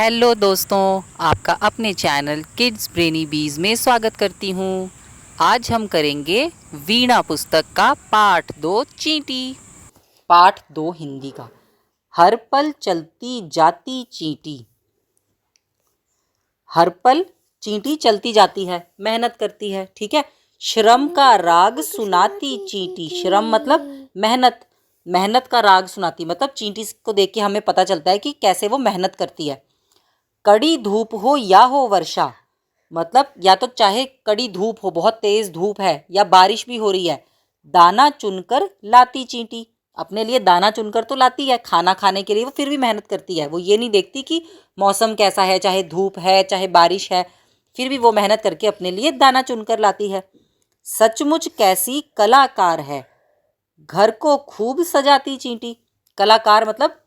Hello दोस्तों, आपका अपने चैनल किड्स ब्रेनी बीज में स्वागत करती हूँ। आज हम करेंगे वीणा पुस्तक का पाठ 2 चींटी। पाठ 2 हिंदी का। हर पल चलती जाती चींटी। हर पल चींटी चलती जाती है, मेहनत करती है, ठीक है। श्रम का राग सुनाती चींटी। श्रम मतलब मेहनत, मेहनत का राग सुनाती मतलब चींटी को देख के हमें पता चलता है कि कैसे वो मेहनत करती है। कड़ी धूप हो या हो वर्षा, मतलब या तो चाहे कड़ी धूप हो, बहुत तेज धूप है, या बारिश भी हो रही है, दाना चुनकर लाती चींटी। अपने लिए दाना चुनकर तो लाती है, खाना खाने के लिए वो फिर भी मेहनत करती है। वो ये नहीं देखती कि मौसम कैसा है, चाहे धूप है चाहे बारिश है, फिर भी वो मेहनत करके अपने लिए दाना चुनकर लाती है। सचमुच कैसी कलाकार है, घर को खूब सजाती चींटी। कलाकार मतलब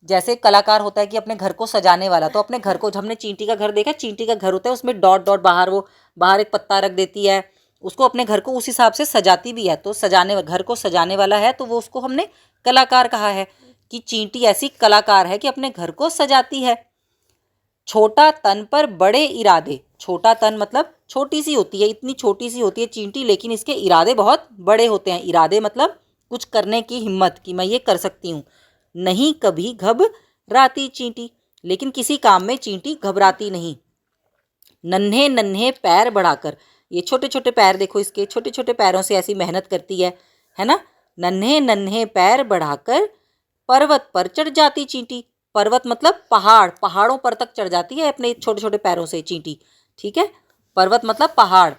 जैसे कलाकार होता है कि अपने घर को सजाने वाला, तो अपने घर को, हमने चींटी का घर देखा, चींटी का घर होता है उसमें डॉट डॉट बाहर, वो बाहर एक पत्ता रख देती है, उसको अपने घर को उस हिसाब से सजाती भी है। तो सजाने, घर को सजाने वाला है तो वो उसको हमने कलाकार कहा है कि चींटी ऐसी कलाकार है कि अपने घर को सजाती है। छोटा तन पर बड़े इरादे। छोटा तन मतलब छोटी सी होती है, इतनी छोटी सी होती है चींटी, लेकिन इसके इरादे बहुत बड़े होते हैं। इरादे मतलब कुछ करने की हिम्मत, कि मैं ये कर सकती हूँ। नहीं कभी घबराती चींटी, लेकिन किसी काम में चींटी घबराती नहीं। नन्हे नन्हे पैर बढ़ाकर, ये छोटे छोटे पैर देखो, इसके छोटे छोटे पैरों से ऐसी मेहनत करती है ना। नन्हे नन्हे पैर बढ़ाकर पर्वत पर चढ़ जाती चींटी। पर्वत मतलब पहाड़, पहाड़ों पर तक चढ़ जाती है अपने छोटे छोटे पैरों से चींटी, ठीक है। पर्वत मतलब पहाड़।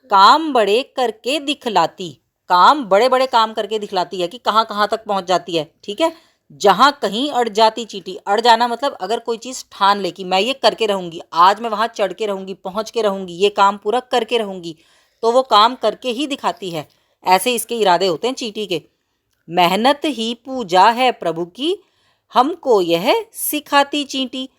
काम बड़े करके दिखलाती, काम बड़े बड़े काम करके दिखलाती है कि कहाँ कहाँ तक पहुँच जाती है, ठीक है। जहाँ कहीं अड़ जाती चींटी, अड़ जाना मतलब अगर कोई चीज़ ठान ले कि मैं ये करके रहूँगी, आज मैं वहाँ चढ़ के रहूँगी, पहुँच के रहूँगी, ये काम पूरा करके रहूँगी, तो वो काम करके ही दिखाती है। ऐसे इसके इरादे होते हैं चींटी के। मेहनत ही पूजा है प्रभु की, हमको यह सिखाती चींटी।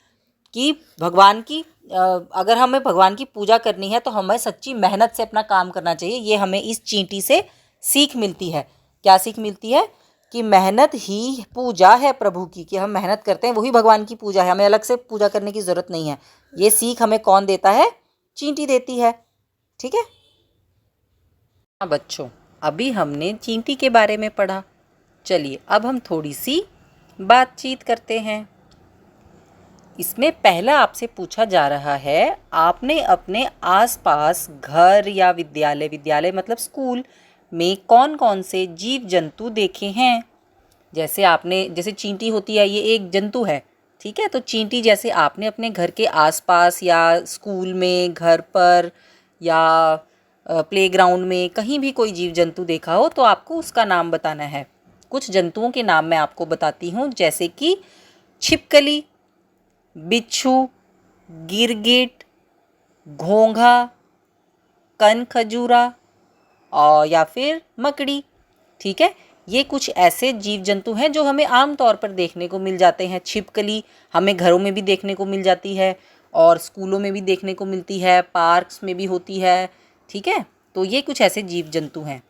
कि भगवान की, अगर हमें भगवान की पूजा करनी है तो हमें सच्ची मेहनत से अपना काम करना चाहिए। ये हमें इस चींटी से सीख मिलती है। क्या सीख मिलती है? कि मेहनत ही पूजा है प्रभु की, कि हम मेहनत करते हैं वही भगवान की पूजा है, हमें अलग से पूजा करने की ज़रूरत नहीं है। ये सीख हमें कौन देता है? चींटी देती है, ठीक है। हाँ बच्चों, अभी हमने चींटी के बारे में पढ़ा। चलिए अब हम थोड़ी सी बातचीत करते हैं। इसमें पहला आपसे पूछा जा रहा है, आपने अपने आसपास घर या विद्यालय, विद्यालय मतलब स्कूल में कौन कौन से जीव जंतु देखे हैं? जैसे आपने, जैसे चींटी होती है, ये एक जंतु है, ठीक है। तो चींटी जैसे आपने अपने घर के आसपास या स्कूल में, घर पर या प्लेग्राउंड में कहीं भी कोई जीव जंतु देखा हो तो आपको उसका नाम बताना है। कुछ जंतुओं के नाम मैं आपको बताती हूँ, जैसे कि छिपकली, बिच्छू, गिरगिट, घोंघा, कनखजूरा और या फिर मकड़ी, ठीक है। ये कुछ ऐसे जीव जंतु हैं जो हमें आम तौर पर देखने को मिल जाते हैं। छिपकली हमें घरों में भी देखने को मिल जाती है और स्कूलों में भी देखने को मिलती है, पार्क्स में भी होती है, ठीक है। तो ये कुछ ऐसे जीव जंतु हैं।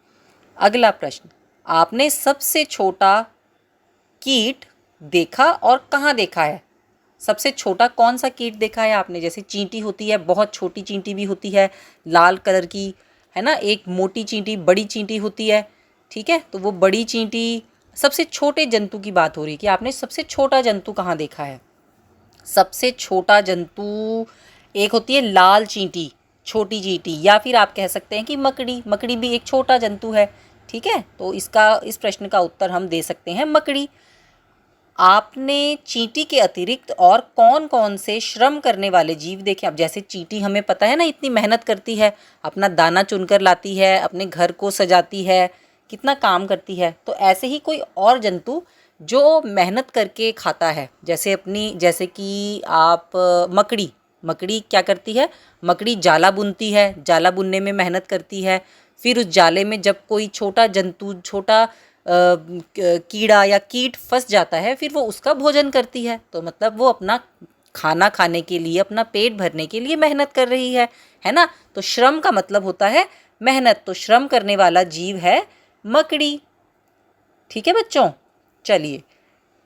अगला प्रश्न, आपने सबसे छोटा कीट देखा और कहाँ देखा है? सबसे छोटा कौन सा कीट देखा है आपने? जैसे चींटी होती है, बहुत छोटी चींटी भी होती है, लाल कलर की, है ना। एक मोटी चींटी, बड़ी चींटी होती है, ठीक है। तो वो बड़ी चींटी, सबसे छोटे जंतु की बात हो रही है कि आपने सबसे छोटा जंतु कहाँ देखा है। सबसे छोटा जंतु एक होती है लाल चींटी, छोटी चींटी, या फिर आप कह सकते हैं कि मकड़ी। मकड़ी भी एक छोटा जंतु है, ठीक है। तो इसका, इस प्रश्न का उत्तर हम दे सकते हैं मकड़ी। आपने चींटी के अतिरिक्त और कौन कौन से श्रम करने वाले जीव देखे? अब जैसे चींटी हमें पता है ना, इतनी मेहनत करती है, अपना दाना चुनकर लाती है, अपने घर को सजाती है, कितना काम करती है। तो ऐसे ही कोई और जंतु जो मेहनत करके खाता है, जैसे अपनी, जैसे कि आप मकड़ी, मकड़ी क्या करती है? मकड़ी जाला बुनती है, जाला बुनने में मेहनत करती है। फिर उस जाले में जब कोई छोटा जंतु, छोटा कीड़ा या कीट फंस जाता है, फिर वो उसका भोजन करती है। तो मतलब वो अपना खाना खाने के लिए, अपना पेट भरने के लिए मेहनत कर रही है ना। तो श्रम का मतलब होता है मेहनत, तो श्रम करने वाला जीव है मकड़ी, ठीक है बच्चों। चलिए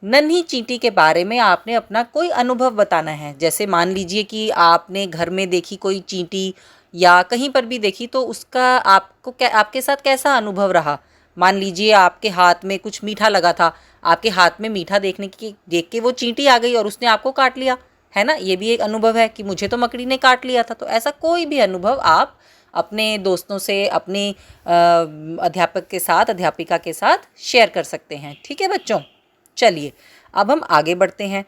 नन्ही चींटी के बारे में आपने अपना कोई अनुभव बताना है। जैसे मान लीजिए कि आपने घर में देखी कोई चींटी या कहीं पर भी देखी, तो उसका आपके साथ कैसा अनुभव रहा। मान लीजिए आपके हाथ में कुछ मीठा लगा था, आपके हाथ में मीठा देख के वो चींटी आ गई और उसने आपको काट लिया, है ना। ये भी एक अनुभव है कि मुझे तो मकड़ी ने काट लिया था। तो ऐसा कोई भी अनुभव आप अपने दोस्तों से, अपने अध्यापक के साथ, अध्यापिका के साथ शेयर कर सकते हैं। ठीक है बच्चों, चलिए अब हम आगे बढ़ते हैं।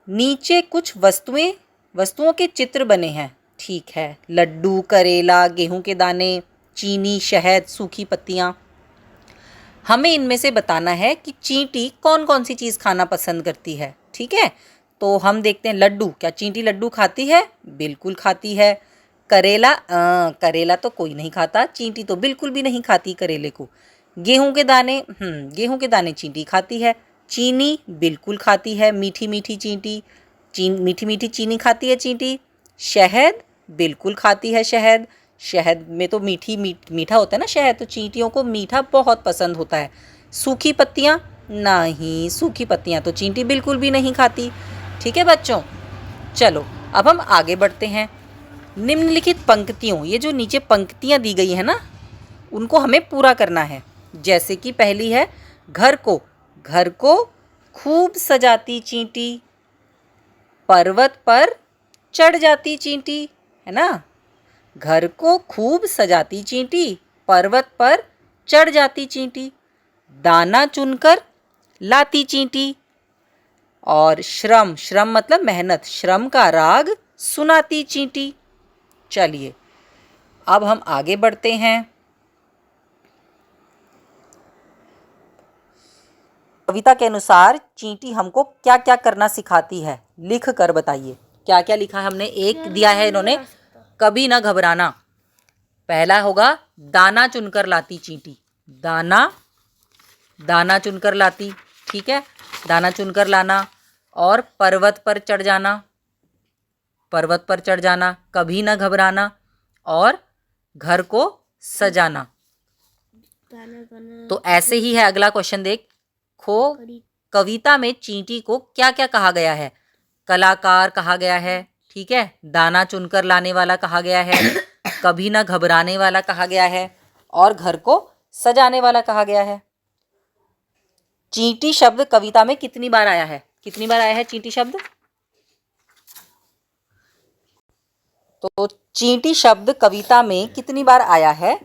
नीचे कुछ वस्तुओं के चित्र बने हैं। ठीक है, लड्डू, करेला, गेहूं के दाने, चीनी, शहद, सूखी पत्तियां। हमें इनमें से बताना है कि चींटी कौन कौन सी चीज़ खाना पसंद करती है। ठीक है, तो हम देखते हैं लड्डू। क्या चींटी लड्डू खाती है? बिल्कुल खाती है। करेला? करेला तो कोई नहीं खाता, चींटी तो बिल्कुल भी नहीं खाती करेले को। गेहूं के दाने? गेहूं के दाने चींटी खाती है। चीनी बिल्कुल खाती है, मीठी मीठी चींटी, मीठी मीठी चीनी खाती है चींटी। शहद? बिल्कुल खाती है शहद। शहद में तो मीठा होता है ना शहद, तो चींटियों को मीठा बहुत पसंद होता है। सूखी पत्तियाँ? नहीं, सूखी पत्तियाँ तो चींटी बिल्कुल भी नहीं खाती। ठीक है बच्चों, चलो अब हम आगे बढ़ते हैं। निम्नलिखित पंक्तियों, ये जो नीचे पंक्तियाँ दी गई है ना, उनको हमें पूरा करना है। जैसे कि पहली है, घर को खूब सजाती चींटी, पर्वत पर चढ़ जाती चींटी, है ना। घर को खूब सजाती चींटी, पर्वत पर चढ़ जाती चींटी, दाना चुनकर लाती चींटी, और श्रम मतलब मेहनत, श्रम का राग सुनाती चींटी। चलिए अब हम आगे बढ़ते हैं। कविता के अनुसार चींटी हमको क्या क्या करना सिखाती है, लिख कर बताइए। क्या क्या लिखा है हमने? एक दिया है इन्होंने, कभी ना घबराना। पहला होगा दाना चुनकर लाती चींटी, दाना चुनकर लाती। ठीक है, दाना चुनकर लाना। और पर्वत पर चढ़ जाना, कभी ना घबराना, और घर को सजाना। तो ऐसे ही है अगला क्वेश्चन, देखो कविता में चींटी को क्या क्या कहा गया है। कलाकार कहा गया है, ठीक है, दाना चुनकर लाने वाला कहा गया है, कभी ना घबराने वाला कहा गया है, और घर को सजाने वाला कहा गया है। चींटी शब्द कविता में कितनी बार आया है? कितनी बार आया है चींटी शब्द? तो चींटी शब्द कविता में कितनी बार आया है,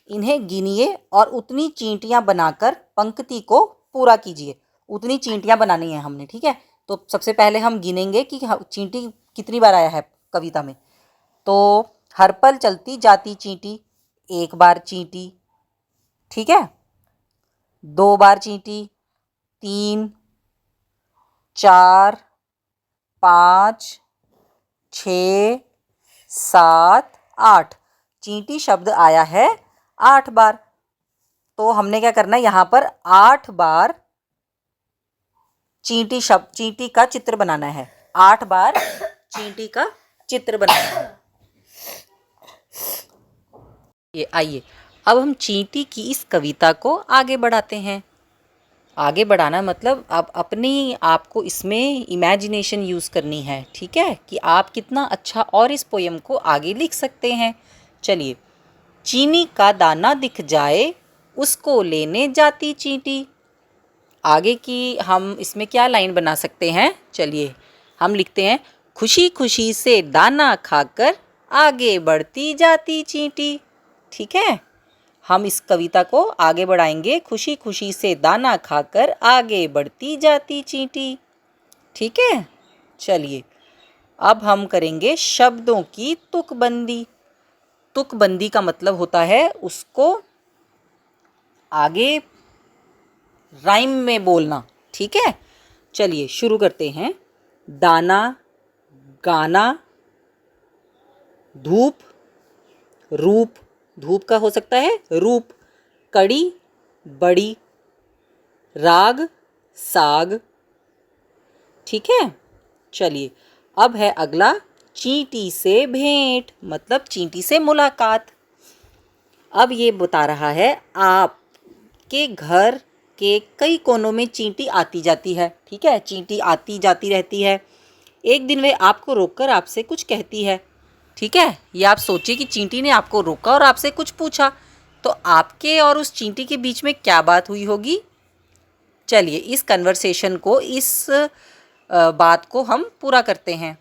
इन्हें गिनिए और उतनी चींटियां बनाकर पंक्ति को पूरा कीजिए। उतनी चींटियां बनानी है हमने, ठीक है। तो सबसे पहले हम गिनेंगे कि चींटी कितनी बार आया है कविता में। तो हर पल चलती जाती चींटी, एक बार चींटी, ठीक है, दो बार चींटी, 3, 4, 5, 6, 7, 8। चींटी शब्द आया है 8 बार। तो हमने क्या करना है, यहाँ पर 8 बार चींटी का चित्र बनाना है। 8 बार चींटी का चित्र बनाना है। ये आइए अब हम चींटी की इस कविता को आगे बढ़ाते हैं। आगे बढ़ाना मतलब आप अपनी आपको इसमें इमेजिनेशन यूज़ करनी है, ठीक है, कि आप कितना अच्छा और इस पोयम को आगे लिख सकते हैं। चलिए, चीनी का दाना दिख जाए उसको लेने जाती चींटी। आगे की हम इसमें क्या लाइन बना सकते हैं? चलिए हम लिखते हैं, खुशी खुशी से दाना खाकर आगे बढ़ती जाती चींटी। ठीक है, हम इस कविता को आगे बढ़ाएंगे, खुशी खुशी से दाना खाकर आगे बढ़ती जाती चींटी। ठीक है, चलिए अब हम करेंगे शब्दों की तुकबंदी। तुकबंदी का मतलब होता है उसको आगे राइम में बोलना। ठीक है, चलिए शुरू करते हैं। दाना, गाना, धूप, रूप, धूप का हो सकता है रूप, कड़ी, बड़ी, राग, साग। ठीक है, चलिए अब है अगला, चींटी से भेंट, मतलब चींटी से मुलाकात। अब ये बता रहा है आपके घर के कई कोनों में चींटी आती जाती है। ठीक है, चींटी आती जाती रहती है। एक दिन वे आपको रोककर आपसे कुछ कहती है। ठीक है, ये आप सोचिए कि चींटी ने आपको रोका और आपसे कुछ पूछा, तो आपके और उस चींटी के बीच में क्या बात हुई होगी। चलिए इस कन्वर्सेशन को, इस बात को हम पूरा करते हैं।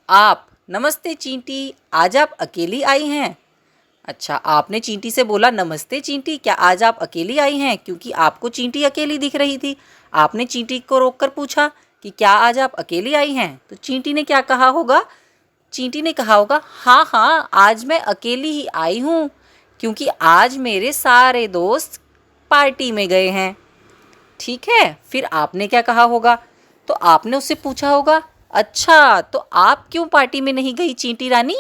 आप, नमस्ते चींटी, आज आप अकेली आई हैं। अच्छा, आपने चींटी से बोला, नमस्ते चींटी, क्या आज आप अकेली आई हैं, क्योंकि आपको चींटी अकेली दिख रही थी। आपने चींटी को रोककर पूछा कि क्या आज आप अकेली आई हैं, तो चींटी ने क्या कहा होगा। चींटी ने कहा होगा, हाँ हाँ, आज मैं अकेली ही आई हूँ, क्योंकि आज मेरे सारे दोस्त पार्टी में गए हैं। ठीक है, फिर आपने क्या कहा होगा, तो आपने उससे पूछा होगा, अच्छा तो आप क्यों पार्टी में नहीं गई चींटी रानी।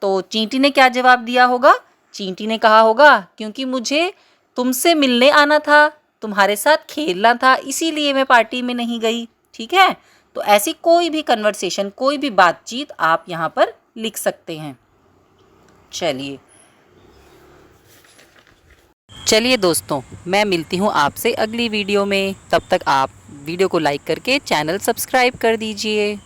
तो चींटी ने क्या जवाब दिया होगा। चींटी ने कहा होगा, क्योंकि मुझे तुमसे मिलने आना था, तुम्हारे साथ खेलना था, इसीलिए मैं पार्टी में नहीं गई। ठीक है, तो ऐसी कोई भी कन्वर्सेशन, कोई भी बातचीत आप यहाँ पर लिख सकते हैं। चलिए दोस्तों, मैं मिलती हूँ आपसे अगली वीडियो में। तब तक आप वीडियो को लाइक करके चैनल सब्सक्राइब कर दीजिए।